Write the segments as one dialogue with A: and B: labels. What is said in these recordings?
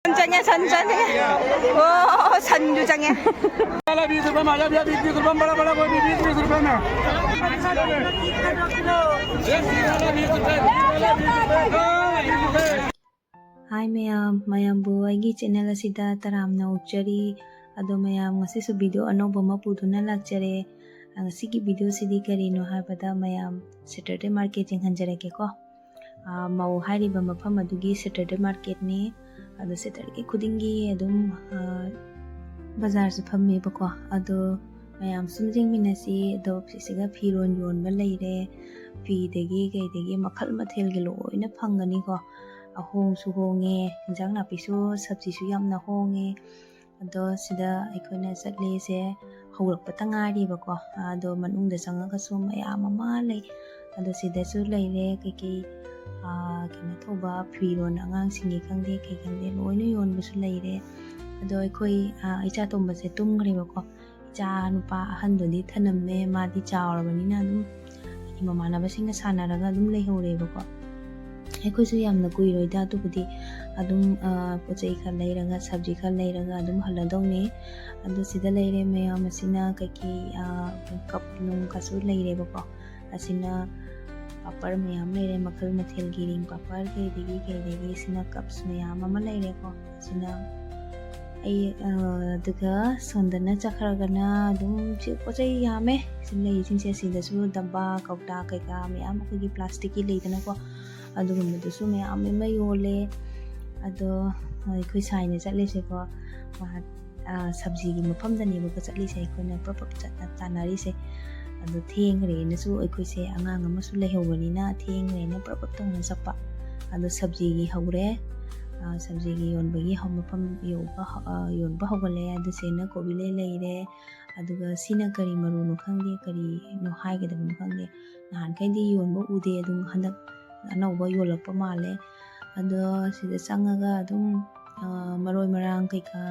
A: संचंगे संचंगे ओ संजू चंगे
B: वाला 20 रुपए में 20 रुपए बड़ा बड़ा कोई 20 रुपए में
C: हाय मयाम बुआगी चैनल असिदा तरामना उच्चरी अदो मयाम ngasisu video अनोबा मा पुदुना लाक्चरे ngasi video sidi karino habada mayam Saturday market jinghanjareke ko mau hariba mafam adugi Saturday market ni ado Saturday khudingi adum bazar se phamme bako ado mayam sumjing minasi ado sisiga phiron yon ba leire fi degi gai degi makhal mathel gi loina phangani ko ahong su honge jang na pisu sabji su yam na honge ado sida aikoina chatle se hawrak patangari bako ado manung da sanga ka sum mayam ama lei ado sida su leire kai kina thoba phiron angang singi khangde kai khangde loina yon bu su leire ado aikoi aicha tomba se tumgri bako cha nupa ahan do di thanamme ma di chawrabani na dum imamana basinga sanaraga dum leihore bako ꯑꯩꯈꯣꯏꯁꯨ ꯌꯥꯝꯅ ꯀꯨꯏꯔꯣꯏꯗ ꯑꯗꯨꯕꯨꯗꯤ ꯑꯗꯨꯝ ꯄꯣꯠꯆꯩ ꯈꯔ ꯂꯩꯔꯒ ꯁꯕꯖꯤ ꯈꯔ ꯂꯩꯔꯒ ꯑꯗꯨꯝ ꯍꯜꯂꯗꯧꯅꯦ ꯑꯗꯨ ꯁꯤꯗ ꯂꯩꯔꯦ ꯃꯌꯥꯝ ꯑꯁꯤꯅ ꯀꯩꯀꯩ ꯀꯞ ꯅꯨꯡ ꯀꯁꯨ ꯂꯩꯔꯦꯕꯀꯣ ꯑꯁꯤꯅ ꯄꯥꯄꯔ ꯃꯌꯥꯝ ꯂꯩꯔꯦ ꯃꯈꯜ ꯃꯊꯦꯜꯒꯤ ꯔꯤꯡ ꯄꯥꯄꯔ ꯀꯩꯗꯒꯤ ꯁꯤꯅ ꯀꯞꯁ ꯃꯌꯥꯝ ꯑꯃ ꯂꯩꯔꯦꯀꯣ ꯑꯁꯤꯅ ꯑꯩ ꯑꯗꯨꯒ ꯁꯣꯝꯗꯅ ꯆꯠꯈ꯭ꯔꯒꯅ ꯑꯗꯨꯝ ꯄꯣꯠꯆꯩ ꯌꯥꯝꯃꯦ ꯁꯤ ꯂꯩꯔꯤꯁꯤꯡꯁꯦ ꯁꯤꯗꯁꯨ ꯗꯕꯥ ꯀꯧꯇꯥ ꯀꯩꯀꯥ ꯃꯌꯥꯝ ꯑꯩꯈꯣꯏꯒꯤ ꯄ꯭ꯂꯥꯁꯇꯤꯛꯀꯤ ꯂꯩꯗꯅꯀꯣ ꯑꯗꯨꯒꯨꯝꯕꯗꯨꯁꯨ ꯃꯌꯥꯝ ꯑꯃ ꯌꯣꯜꯂꯦ ꯑꯗꯣ ꯑꯩꯈꯣꯏ ꯁꯥꯏꯅ ꯆꯠꯂꯤꯁꯦꯀꯣ ꯁꯕꯖꯤꯒꯤ ꯃꯐꯝꯗꯅꯦꯕꯀꯣ ꯆꯠꯂꯤꯁꯦ ꯑꯩꯈꯣꯏꯅ ꯄ꯭ꯔꯞ ꯆꯠꯅ ꯇꯥꯟꯅꯔꯤꯁꯦ ꯑꯗꯣ ꯊꯦꯡꯈ꯭ꯔꯦꯅꯁꯨ ꯑꯩꯈꯣꯏꯁꯦ ꯑꯉꯥꯡ ꯑꯃꯁꯨ ꯂꯩꯍꯧꯕꯅꯤꯅ ꯊꯦꯡꯈ꯭ꯔꯦꯅ ꯄ꯭ꯔꯞ ꯇꯧꯅ ꯆꯠꯄ ꯑꯗꯣ ꯁꯕꯖꯤꯒꯤ ꯍꯧꯔꯦ ꯁꯕꯖꯤꯒꯤ ꯌꯣꯟꯕꯒꯤ ꯃꯐꯝ ꯌꯣꯟꯕ ꯍꯧꯒꯠꯂꯦ ꯑꯗꯨ ꯁꯤꯅ ꯀꯣꯕꯤ ꯂꯩꯔꯦ ꯑꯗꯨꯒ ꯁꯤꯅ ꯀꯔꯤ ꯃꯔꯨꯅꯣ ꯈꯪꯗꯦ ꯀꯔꯤꯅꯣ ꯍꯥꯏꯒꯗꯕꯅꯣ ꯈꯪꯗꯦ ꯅꯍꯥꯟꯈꯩꯗꯤ ꯌꯣꯟꯕ ꯎꯗꯦ ꯑꯗꯨꯝ ꯍꯟꯗꯛ ꯑꯅꯧꯕ ꯌꯣꯜꯂꯛꯄ ꯃꯥꯜꯂꯦ ꯑꯗꯣ ꯁꯤꯗ ꯆꯪꯉꯒ ꯑꯗꯨꯝ ꯃꯔꯣꯏ ꯃꯔꯥꯡ ꯀꯩꯀꯥ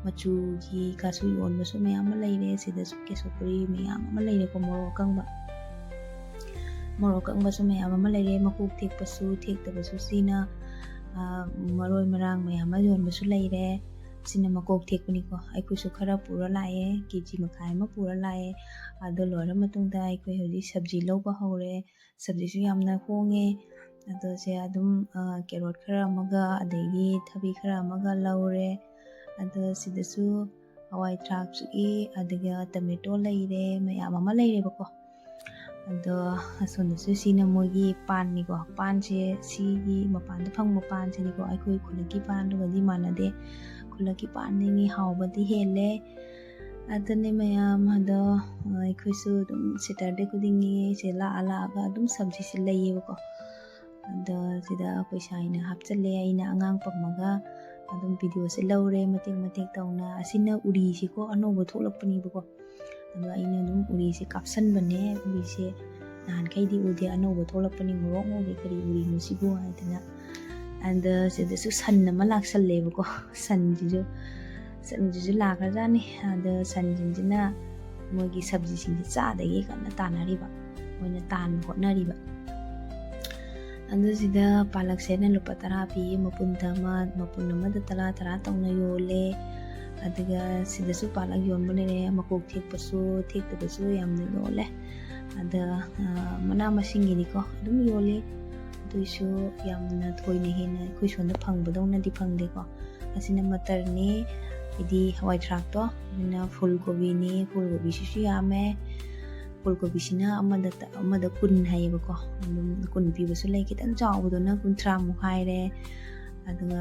C: ꯃꯆꯨꯒꯤ ꯀꯥꯁꯨ ꯌꯣꯟꯕꯁꯨ ꯃꯌꯥꯝ ꯑꯃ ꯂꯩꯔꯦ ꯁꯤꯗꯁꯨ ꯀꯦꯁꯣꯄꯨꯔꯤ ꯃꯌꯥꯝ ꯑꯃ ꯂꯩꯔꯦꯀꯣ ꯃꯣꯔꯣꯛ ꯑꯀꯪꯕꯁꯨ ꯃꯌꯥꯝ ꯑꯃ ꯂꯩꯔꯦ ꯃꯀꯣꯛ ꯊꯦꯛꯄꯁꯨ ꯊꯦꯛꯇꯕꯁꯨ ꯁꯤꯅ ꯃꯔꯣꯏ ꯃꯔꯥꯡ ꯃꯌꯥꯝ ꯑꯃ ꯌꯣꯟꯕꯁꯨ ꯂꯩꯔꯦ ꯁꯤꯅ ꯃꯀꯣꯛ ꯊꯦꯛꯄꯅꯤꯀꯣ ꯑꯩꯈꯣꯏꯁꯨ ꯈꯔ ꯄꯨꯔ ꯂꯥꯛꯑꯦ KG ꯃꯈꯥꯏ ꯑꯃ ꯄꯨꯔ ꯂꯥꯛꯑꯦ ꯑꯗꯨ ꯂꯣꯏꯔ ꯃꯇꯨꯡꯗ ꯑꯩꯈꯣꯏ ꯍꯧꯖꯤꯛ ꯁꯕꯖꯤ ꯂꯧꯕ ꯍꯧꯔꯦ ꯁꯕꯖꯤꯁꯨ ꯌꯥꯝꯅ ꯍꯣꯡꯉꯦ ꯑꯗꯣ ꯁꯦ ꯑꯗꯨꯝ ꯀꯦꯔꯣꯠ ꯈꯔ ꯑꯃꯒ ꯑꯗꯒꯤ ꯊꯕꯤ ꯈꯔ ꯑꯃꯒ ꯂꯧꯔꯦ ꯑꯗꯣ ꯁꯤꯗꯁꯨ ꯍꯋꯥꯏ ꯊꯔꯥꯛꯁꯨ ꯑꯗꯨꯒ ꯇꯣꯃꯦꯇꯣ ꯂꯩꯔꯦ ꯃꯌꯥꯝ ꯑꯃ ꯂꯩꯔꯦꯕꯀꯣ ꯑꯗꯣ ꯑꯁꯣꯝꯗꯁꯨ ꯁꯤꯅ ꯃꯣꯏꯒꯤ ꯄꯥꯟꯅꯤꯀꯣ ꯄꯥꯟꯁꯦ ꯁꯤꯒꯤ ꯃꯄꯥꯟꯗ ꯐꯪꯕ ꯄꯥꯟꯁꯤꯅꯤꯀꯣ ꯑꯩꯈꯣꯏ ꯈꯨꯜꯂꯛꯀꯤ ꯄꯥꯟꯗꯨꯒꯗꯤ ꯃꯥꯟꯅꯗꯦ ꯈꯨꯜꯂꯛꯀꯤ ꯄꯥꯟꯅꯤꯅꯤ ꯍꯥꯎꯕꯗꯤ ꯍꯦꯜꯂꯦ ꯑꯗꯨꯅꯦ ꯃꯌꯥꯝ ꯑꯗꯣ ꯑꯩꯈꯣꯏꯁꯨ ꯑꯗꯨꯝ ꯁꯦꯇꯔꯗꯦ ꯈꯨꯗꯤꯡꯒꯤ ꯁꯦ ꯂꯥꯛꯑꯒ ꯑꯗꯨꯝ ꯁꯕꯖꯤꯁꯦ ꯂꯩꯌꯦꯕꯀꯣ ꯑꯗꯣ ꯁꯤꯗ ꯑꯩꯈꯣꯏ ꯁꯥꯏꯅ ꯍꯥꯞꯆꯜꯂꯦ ꯑꯩꯅ ꯑꯉꯥꯡ ꯄꯝꯃꯒ ꯑꯗꯨꯝ ꯚꯤꯗꯤꯑꯣꯁꯦ ꯂꯧꯔꯦ ꯃꯇꯦꯛ ꯇꯧꯅ ꯑꯁꯤꯅ ꯎꯔꯤꯁꯤꯀꯣ ꯑꯅꯧꯕ ꯊꯣꯛꯂꯛꯄꯅꯦꯕꯀꯣ ꯑꯗꯣ ꯑꯩꯅ ꯑꯗꯨꯝ ꯎꯔꯤꯁꯦ ꯀꯥꯞꯁꯟꯕꯅꯦ ꯎꯔꯤꯁꯦ ꯅꯍꯥꯟꯈꯩꯗꯤ ꯎꯗꯦ ꯑꯅꯧꯕ ꯊꯣꯛꯂꯛꯄꯅꯤ ꯉꯧꯔꯣꯛ ꯉꯧꯔꯦ ꯀꯔꯤ ꯎꯔꯤꯅꯣ ꯁꯤꯕꯨ ꯍꯥꯏꯗꯅ ꯑꯗ ꯁꯤꯗꯁꯨ ꯁꯟ ꯑꯃ ꯂꯥꯛꯁꯜꯂꯦꯕꯀꯣ ꯁꯟꯁꯤꯁꯨ ꯂꯥꯛꯈ꯭ꯔꯖꯥꯠꯅꯤ ꯑꯗꯣ ꯁꯟꯁꯤꯡꯁꯤꯅ ꯃꯣꯏꯒꯤ ꯁꯕꯖꯤꯁꯤꯡꯁꯦ ꯆꯥꯗꯒꯤ ꯀꯟꯅ ꯇꯥꯟꯅꯔꯤꯕ ꯃꯣꯏꯅ ꯇꯥꯟꯕ ꯍꯣꯠꯅꯔꯤꯕ ꯑꯗꯨ ꯁꯤꯗ ꯄꯥꯂꯛꯁꯦꯅ ꯂꯨꯄꯥ 10 ꯄꯤꯌꯦ ꯃꯄꯨꯟ ꯑꯃꯗ 10 ꯇꯧꯅ ꯌꯣꯜꯂꯦ ꯑꯗꯨꯒ ꯁꯤꯗꯁꯨ ꯄꯥꯂꯛ ꯌꯣꯟꯕ ꯂꯩꯔꯦ ꯃꯀꯣꯛ ꯊꯦꯛꯄꯁꯨ ꯊꯦꯛꯇꯕꯁꯨ ꯌꯥꯝꯅ ꯌꯣꯜꯂꯦ ꯑꯗ ꯃꯅꯥ ꯃꯁꯤꯡꯒꯤꯅꯤꯀꯣ ꯑꯗꯨꯝ ꯌꯣꯜꯂꯦ ꯑꯗꯨꯏꯁꯨ ꯌꯥꯝꯅ ꯊꯣꯏꯅ ꯍꯦꯟꯅ ꯑꯩꯈꯣꯏ ꯁꯣꯝꯗ ꯐꯪꯕꯗꯧꯅꯗꯤ ꯐꯪꯗꯦꯀꯣ ꯑꯁꯤꯅ ꯃꯇꯔꯅꯤ ꯍꯥꯏꯗꯤ ꯍꯋꯥꯏ ꯊꯔꯥꯛꯇꯣ ꯑꯗꯨꯅ ꯐꯨꯜ ꯀꯣꯕꯤꯅꯤ ꯐꯨꯜ ꯀꯣꯕꯤꯁꯤꯁꯨ ꯌꯥꯝꯃꯦ ꯐꯨꯜ ꯀꯣꯕꯤꯁꯤꯅ ꯑꯃꯗ 10 ꯍꯥꯏꯌꯦꯕꯀꯣ ꯑꯗꯨꯝ 10 ꯄꯤꯕꯁꯨ ꯂꯩ ꯈꯤꯇꯪ ꯆꯥꯎꯕꯗꯨꯅ 30 ꯍꯥꯏꯔꯦ ꯑꯗꯨꯒ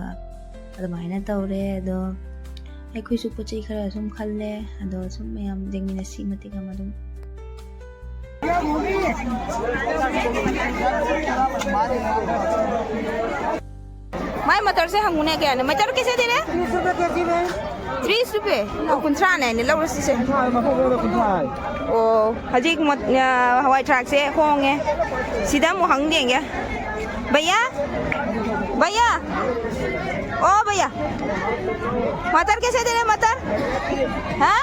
C: ꯑꯗꯨꯃꯥꯏꯅ ꯇꯧꯔꯦ ꯑꯗꯣ ꯑꯩꯈꯣꯏꯁꯨ ꯄꯣꯠꯆꯩ ꯈꯔ ꯁꯨꯝ ꯈꯜꯂꯦ ꯑꯗꯣ ꯁꯨꯝ ꯃꯌꯥꯝ ꯌꯦꯡꯃꯤꯟꯅꯁꯤ ꯃꯇꯦꯛ ꯑꯃ ꯑꯗꯨꯝ
A: माय मटर से हंगुने क्या है मटर कैसे दे रहे 30 रुपए कुंथरा ने लौर से ओ हजिक हवाई ट्रैक से होंगे सीधा मु हंग देंगे भैया ओ भैया मटर कैसे दे रहे मटर हाँ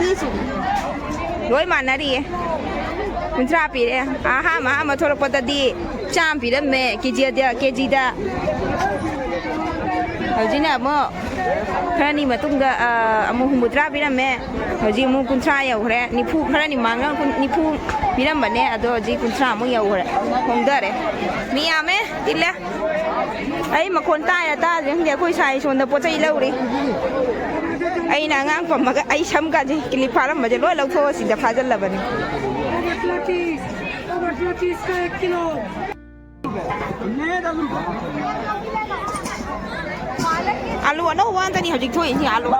A: 30 लोई माना रही है कुंथरा पी रहे मा थोड़ा पता दी चाम पी रहे मैं केजी दा hojina mo khani matungda amu humudra birame hoji mu kuntra yaure nipu khani manga nipu birambane ado hoji kuntra mu yaure hongdare mi ame tilla ai makon ta ya ta jeng je koi sai sonda pochai lauri ai na ngang pamaga ai sam ga je kiliparam ma je loi lau tho si da phajal labani over 30 ka 1 kilo alu ano wan tani hojik thoi ni alu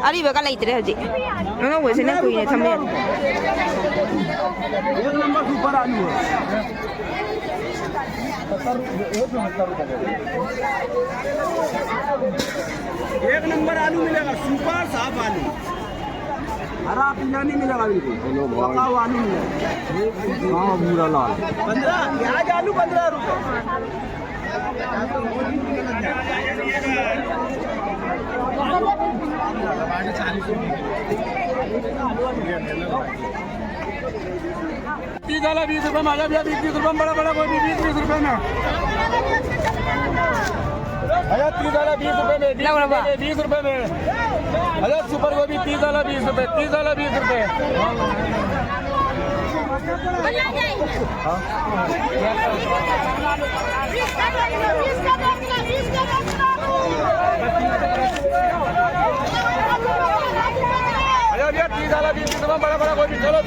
A: ari ba ka lai tere hojik no wo se na koi ne thame
B: एक number super आलू है एक number आलू मिलेगा super साफ आलू हरा पीला नहीं मिलेगा बिल्कुल पकाओ आलू मिलेगा हाँ भूरा लाल 15 प्याज आलू 15 रुपए तीस वाला 20 रुपए में आजा भैया 20 रुपए में बड़ा बड़ा कोई 20 रुपए में भैया 30 वाला 20 रुपए में 20 रुपए में भैया सुपर गोभी 30 वाला 20 रुपए 30 वाला 20 रुपए भैया 30 वाला 20 रुपए बड़ा बड़ा गोभी चलो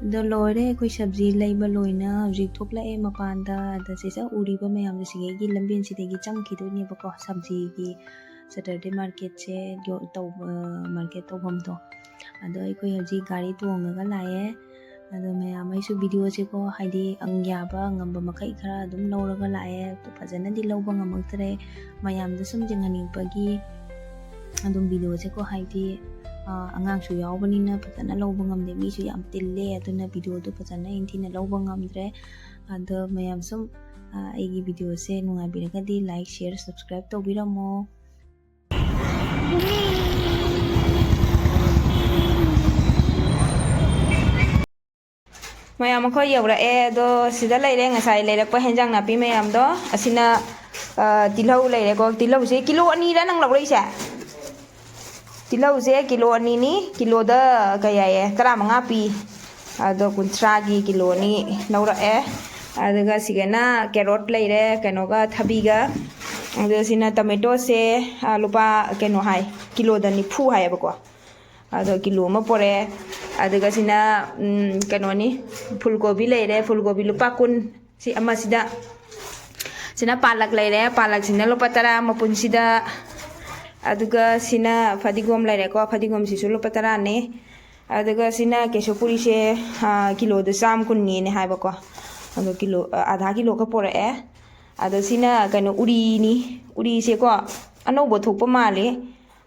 C: द लोरे कोई सब्जी लेबा लोइना हजिक थोपलाए मपानदा द सेसा उरीबा मयाम सिगेगी लंबिन सिदेगी चमखिदोनी बको सब्जी की सैटरडे मार्केट से जो तो मार्केट तो हम तो अदो कोई हजिक गाड़ी तोंगगा लाए अदो मयाम आइसु वीडियो से को हाइदी अंग्याबा ngamba makai khara adum lawraga lae to fajana di lawba ngamaktre mayam da sum jingani adum video se ko haidi angang su yawbani na fajana lawba ngamde mi su yam tille aduna video do fajana intina lawba ngamdre ado mayam sum egi video se nungai biraga di like share subscribe to biramo mayam ko yawra e do sida leire ngasai leire ko henjang napi mayam do asina tilau leire ko tilau se kilo ani ra nang lawrei sa tilau se kilo ani ni kilo da kaya ye tara manga pi ado kuntra gi kilo ni lawra e adaga sigena carrot leire kenoga thabiga ado sina tomato se lupa keno hai kilo da ni phu hai ba ko ado kilo ma pore adaga sina keno ni fulgobi leire fulgobi lupa kun si ama sida sina palak leire palak sina lupa tara mapun sida aduga sina fadigom leire ko fadigom sisu lupa tara ne aduga sina kesopuri se kilo da sam kun ni ne hai ba ko ado kilo adha kilo ka pore e ado sina keno uri ni uri se ko ano bo thokpa male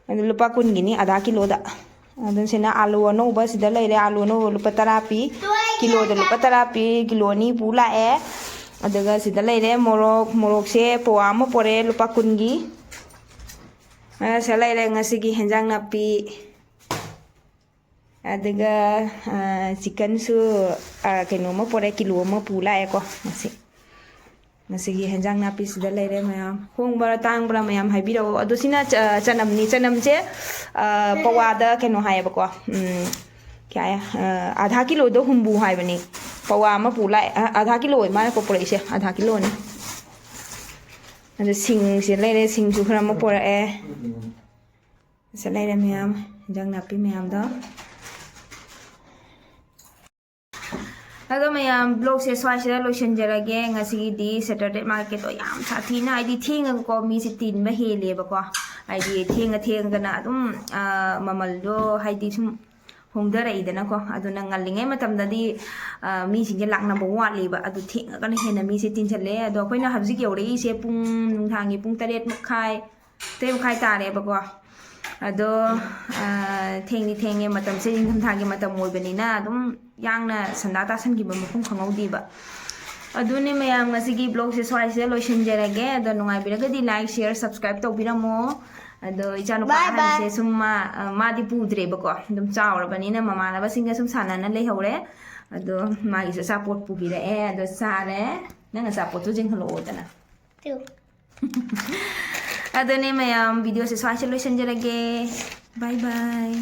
C: ado lupa kun gi ni adha kilo da adun sina alu no ba sida leire alu no lupa tarapi kilo da lupa tarapi kilo ni pula e adaga sida leire morok se powa mo pore lupa kungi sa leire ngasigi henjang napi adaga chicken su keno mo pore kilo mo pula e ko ngasigi henjang napi sida leire mayam hong bara tang bara mayam haibiro adu sina chanam je pawa da keno hai ba ko kya ya आधा kilo दो humbu hai bani pawa ma pula आधा kilo ma ko pore se आधा kilo ni adu sing se leire sing ju khara ma pore e se leire mayam henjang napi mayam da ado mayam blog se swai se lotion jarage ngasi di Saturday market o yam sathi na idi thinga ko mi se tin ma hele ba ko idi thinga kana adum mamal do haidi sum hongdara idana ko aduna ngalingai matam dadi mi singe lakna bo watli ba adu thinga kana hena mi se tin chale ado koina habji yore se pung nungthangi pung 8 mukhai 3 mukhai tare ba ko ado thenge matam se jing thamthagi matam moi bani na adum yang na sanda ta san gi ba mukung khangau di ba adune mayam ngasi gi blog se swai se lotion jarage ado nungai biraga di like share subscribe to biramo
A: ꯑꯗꯣ ꯏꯆꯥꯅꯨꯄꯥ ꯑꯍꯟꯁꯦ ꯁꯨꯝ ꯃꯥꯗꯤ ꯄꯨꯗ꯭ꯔꯦꯕꯀꯣ ꯑꯗꯨꯝ ꯆꯥꯎꯔꯕꯅꯤꯅ ꯃꯃꯥꯟꯅꯕꯁꯤꯡꯒ ꯁꯨꯝ ꯁꯥꯟꯅꯅ ꯂꯩꯍꯧꯔꯦ ꯑꯗꯣ ꯃꯥꯒꯤꯁꯨ ꯑꯆꯥꯄꯣꯠ ꯄꯨꯕꯤꯔꯛꯑꯦ ꯑꯗꯣ ꯆꯥꯔꯦ ꯅꯪ ꯑꯆꯥꯄꯣꯠꯇꯨ ꯌꯦꯡꯍꯜꯂꯛꯑꯣꯗꯅ ꯑꯗꯨꯅꯦ ꯃꯌꯥꯝ ꯚꯤꯗꯤꯑꯣꯁꯦ ꯁ꯭ꯋꯥꯏꯁꯦ ꯂꯣꯏꯁꯤꯟꯖꯔꯒꯦ ꯕꯥꯏ ꯕꯥꯏ